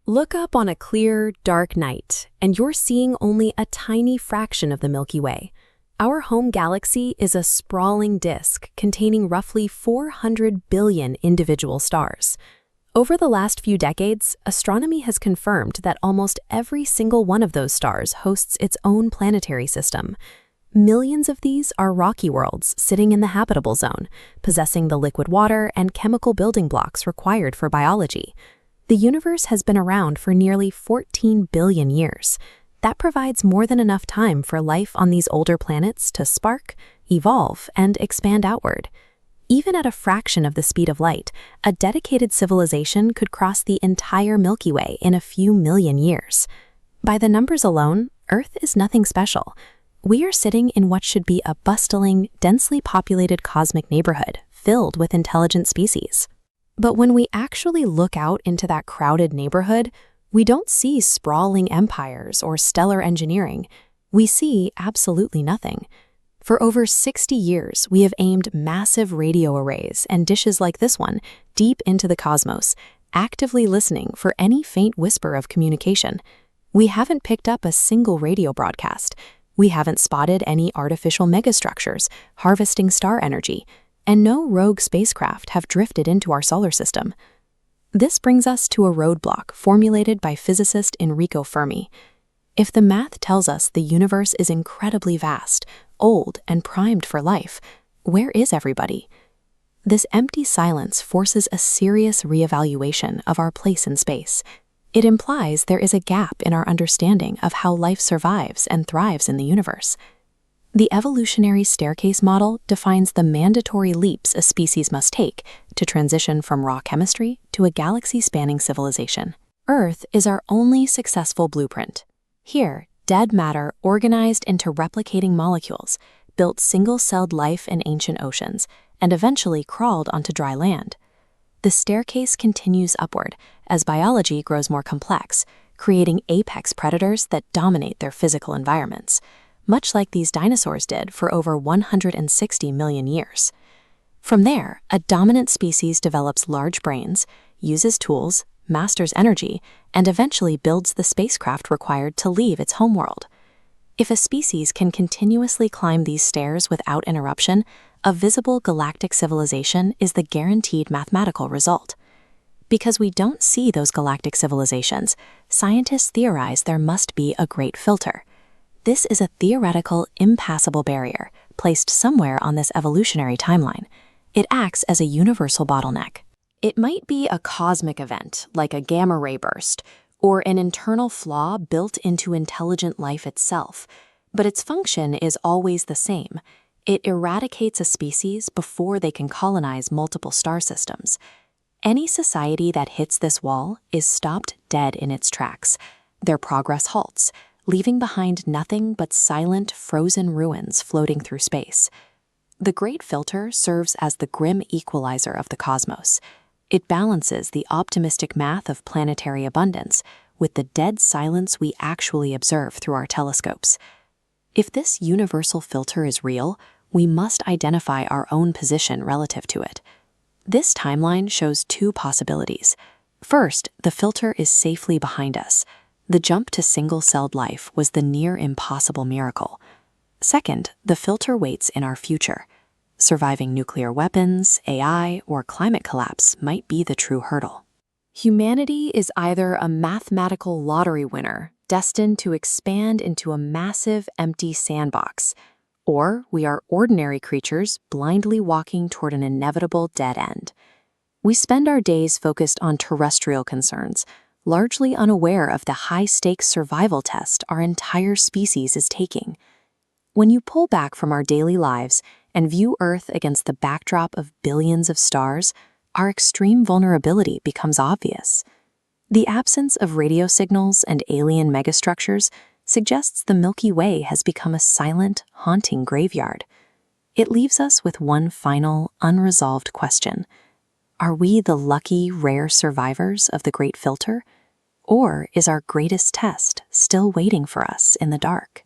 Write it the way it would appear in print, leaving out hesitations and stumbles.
Look up on a clear, dark night, and you're seeing only a tiny fraction of the Milky Way. Our home galaxy is a sprawling disk containing roughly 400 billion individual stars. Over the last few decades, astronomy has confirmed that almost every single one of those stars hosts its own planetary system. Millions of these are rocky worlds sitting in the habitable zone, possessing the liquid water and chemical building blocks required for biology. The universe has been around for nearly 14 billion years. That provides more than enough time for life on these older planets to spark, evolve, and expand outward. Even at a fraction of the speed of light, a dedicated civilization could cross the entire Milky Way in a few million years. By the numbers alone, Earth is nothing special. We are sitting in what should be a bustling, densely populated cosmic neighborhood filled with intelligent species. But when we actually look out into that crowded neighborhood, we don't see sprawling empires or stellar engineering. We see absolutely nothing. For over 60 years, we have aimed massive radio arrays and dishes like this one deep into the cosmos, actively listening for any faint whisper of communication. We haven't picked up a single radio broadcast. We haven't spotted any artificial megastructures harvesting star energy, and no rogue spacecraft have drifted into our solar system. This brings us to a roadblock formulated by physicist Enrico Fermi. If the math tells us the universe is incredibly vast, old, and primed for life, where is everybody? This empty silence forces a serious reevaluation of our place in space. It implies there is a gap in our understanding of how life survives and thrives in the universe. The evolutionary staircase model defines the mandatory leaps a species must take to transition from raw chemistry to a galaxy-spanning civilization. Earth is our only successful blueprint. Here, dead matter organized into replicating molecules, built single-celled life in ancient oceans, and eventually crawled onto dry land. The staircase continues upward as biology grows more complex, creating apex predators that dominate their physical environments, much like these dinosaurs did for over 160 million years. From there, a dominant species develops large brains, uses tools, masters energy, and eventually builds the spacecraft required to leave its homeworld. If a species can continuously climb these stairs without interruption, a visible galactic civilization is the guaranteed mathematical result. Because we don't see those galactic civilizations, scientists theorize there must be a great filter. This is a theoretical, impassable barrier placed somewhere on this evolutionary timeline. It acts as a universal bottleneck. It might be a cosmic event, like a gamma ray burst, or an internal flaw built into intelligent life itself, but its function is always the same. It eradicates a species before they can colonize multiple star systems. Any society that hits this wall is stopped dead in its tracks. Their progress halts, leaving behind nothing but silent, frozen ruins floating through space. The Great Filter serves as the grim equalizer of the cosmos. It balances the optimistic math of planetary abundance with the dead silence we actually observe through our telescopes. If this universal filter is real, we must identify our own position relative to it. This timeline shows two possibilities. First, the filter is safely behind us. The jump to single-celled life was the near-impossible miracle. Second, the filter waits in our future. Surviving nuclear weapons, AI, or climate collapse might be the true hurdle. Humanity is either a mathematical lottery winner destined to expand into a massive, empty sandbox, or we are ordinary creatures blindly walking toward an inevitable dead end. We spend our days focused on terrestrial concerns, largely unaware of the high-stakes survival test our entire species is taking. When you pull back from our daily lives and view Earth against the backdrop of billions of stars, our extreme vulnerability becomes obvious. The absence of radio signals and alien megastructures suggests the Milky Way has become a silent, haunting graveyard. It leaves us with one final, unresolved question. Are we the lucky, rare survivors of the Great Filter? Or is our greatest test still waiting for us in the dark?